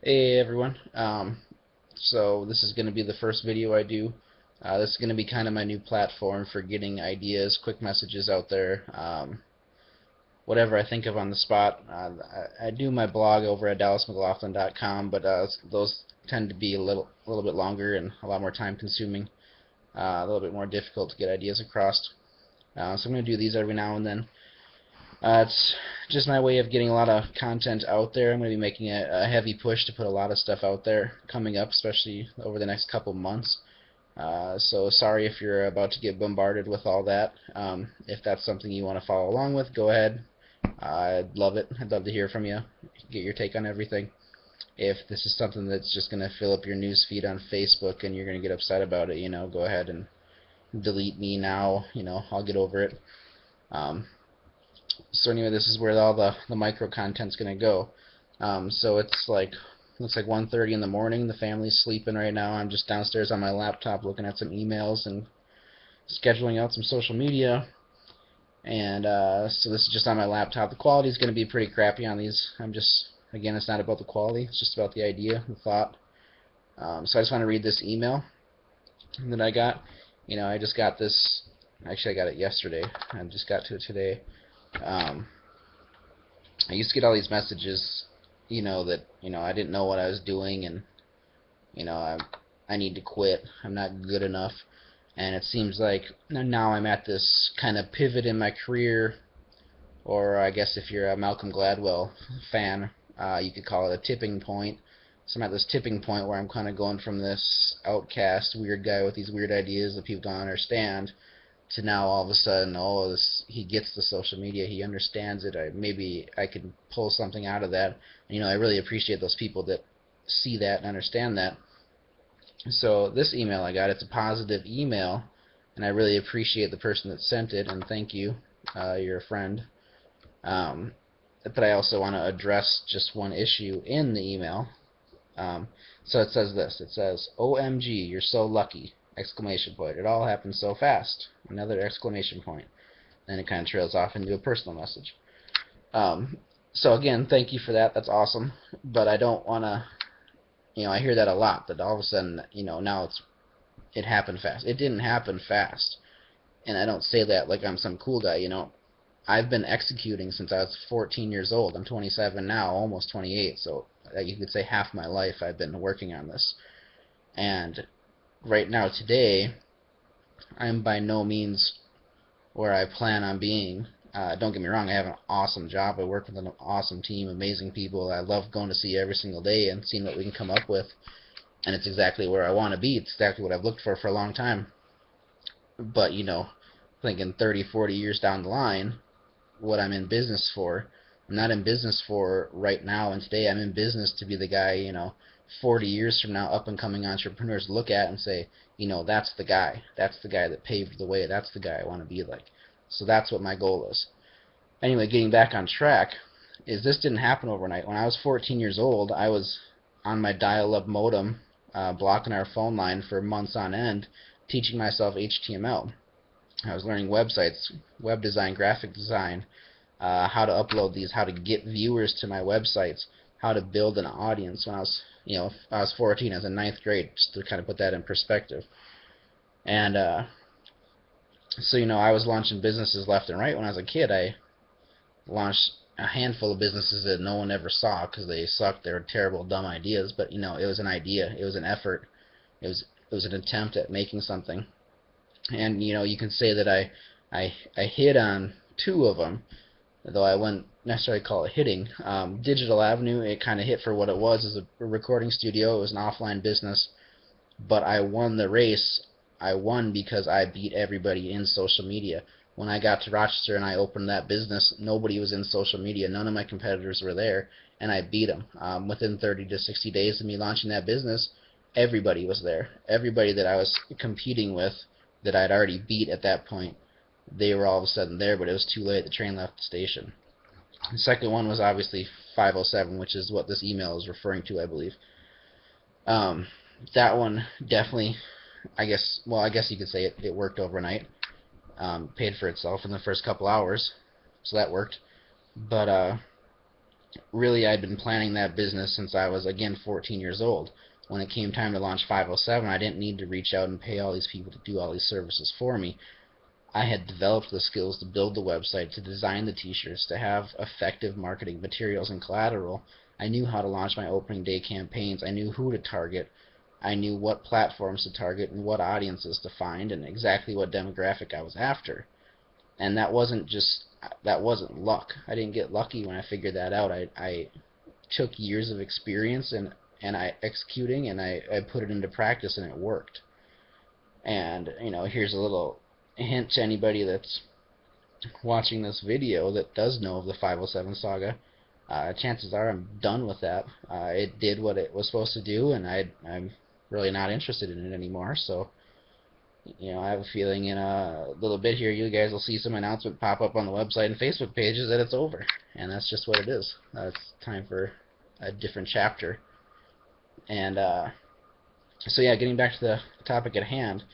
Hey everyone. So this is going to be the first video I do. This is going to be kind of my new platform for getting ideas, quick messages out there, whatever I think of on the spot. I do my blog over at dallasmclaughlin.com, but those tend to be a little bit longer and a lot more time consuming, a little bit more difficult to get ideas across. So I'm going to do these every now and then. It's just my way of getting a lot of content out there. I'm going to be making a heavy push to put a lot of stuff out there coming up, especially over the next couple months. So sorry if you're about to get bombarded with all that. If that's something you want to follow along with, go ahead. I'd love it. I'd love to hear from you, get your take on everything. If this is something that's just going to fill up your news feed on Facebook and you're going to get upset about it, go ahead and delete me now. I'll get over it. So anyway, this is where all the micro content's gonna go. So looks like 1:30 in the morning. The family's sleeping right now. I'm just downstairs on my laptop looking at some emails and scheduling out some social media. And so this is just on my laptop. The quality is going to be pretty crappy on these. Again, it's not about the quality. It's just about the idea, the thought. So I just want to read this email that I got. I just got this. Actually, I got it yesterday. I just got to it today. I used to get all these messages, that I didn't know what I was doing, and I need to quit. I'm not good enough, and it seems like now I'm at this kind of pivot in my career, or I guess if you're a Malcolm Gladwell fan, you could call it a tipping point. So I'm at this tipping point where I'm kind of going from this outcast, weird guy with these weird ideas that people don't understand to now all of a sudden, he gets the social media, he understands it. Maybe I could pull something out of that. I really appreciate those people that see that and understand that. So this email I got, it's a positive email, and I really appreciate the person that sent it, and thank you. You're a friend. But I also want to address just one issue in the email. So it says this. It says, "OMG, you're so lucky!" Exclamation point. It all happened so fast. Another exclamation point. Then it kind of trails off into a personal message. So again, thank you for that. That's awesome. But I don't want to, I hear that a lot, that all of a sudden, now it happened fast. It didn't happen fast. And I don't say that like I'm some cool guy, I've been executing since I was 14 years old. I'm 27 now, almost 28, so you could say half my life I've been working on this. And right now, today, I'm by no means where I plan on being. Don't get me wrong, I have an awesome job. I work with an awesome team, amazing people. I love going to see every single day and seeing what we can come up with. And it's exactly where I want to be. It's exactly what I've looked for a long time. But, thinking 30, 40 years down the line, what I'm in business for, I'm not in business for right now and today. I'm in business to be the guy, 40 years from now, up-and-coming entrepreneurs look at and say, that's the guy. That's the guy that paved the way. That's the guy I want to be like. So that's what my goal is. Anyway, getting back on track, this didn't happen overnight. When I was 14 years old, I was on my dial-up modem, blocking our phone line for months on end, teaching myself HTML. I was learning websites, web design, graphic design, how to upload these, how to get viewers to my websites, how to build an audience. When I was, I was 14, I was in ninth grade, just to kind of put that in perspective. And so, I was launching businesses left and right. When I was a kid, I launched a handful of businesses that no one ever saw because they sucked. They were terrible, dumb ideas. But it was an idea. It was an effort. It was an attempt at making something. And you can say that I hit on two of them, though I wouldn't necessarily call it hitting. Digital Avenue, it kind of hit for what it was as a recording studio. It was an offline business, but I won the race. I won because I beat everybody in social media. When I got to Rochester and I opened that business, nobody was in social media. None of my competitors were there, and I beat them. Within 30 to 60 days of me launching that business, everybody was there. Everybody that I was competing with that I'd already beat at that point, they were all of a sudden there, but it was too late. The train left the station. The second one was obviously 507, which is what this email is referring to, I believe. That one definitely, I guess you could say it worked overnight. Paid for itself in the first couple hours, so that worked. But really I'd been planning that business since I was, again, 14 years old. When it came time to launch 507, I didn't need to reach out and pay all these people to do all these services for me. I had developed the skills to build the website, to design the t-shirts, to have effective marketing materials and collateral. I knew how to launch my opening day campaigns. I knew who to target. I knew what platforms to target and what audiences to find and exactly what demographic I was after. And that wasn't luck. I didn't get lucky when I figured that out. I took years of experience and I executing, and I put it into practice, and it worked. And here's a little hint to anybody that's watching this video that does know of the 507 saga. Chances are I'm done with that. It did what it was supposed to do, and I'm really not interested in it anymore. So, I have a feeling in a little bit here you guys will see some announcement pop up on the website and Facebook pages that it's over. And that's just what it is. It's time for a different chapter. And so yeah, getting back to the topic at hand,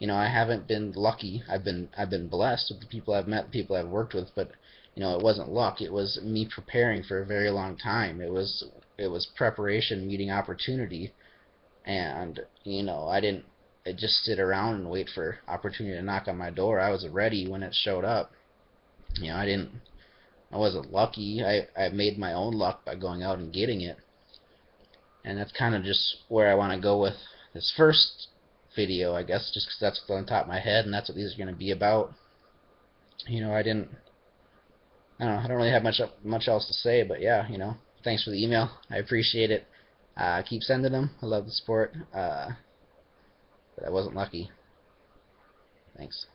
I haven't been lucky. I've been blessed with the people I've met, the people I've worked with, but it wasn't luck. It was me preparing for a very long time. It was preparation meeting opportunity, and I didn't just sit around and wait for opportunity to knock on my door. I was ready when it showed up. I wasn't lucky. I made my own luck by going out and getting it. And that's kind of just where I want to go with this first video, I guess, just because that's what's on top of my head, and that's what these are going to be about. I don't really have much else to say, but yeah, thanks for the email. I appreciate it. Keep sending them. I love the support. But I wasn't lucky. Thanks.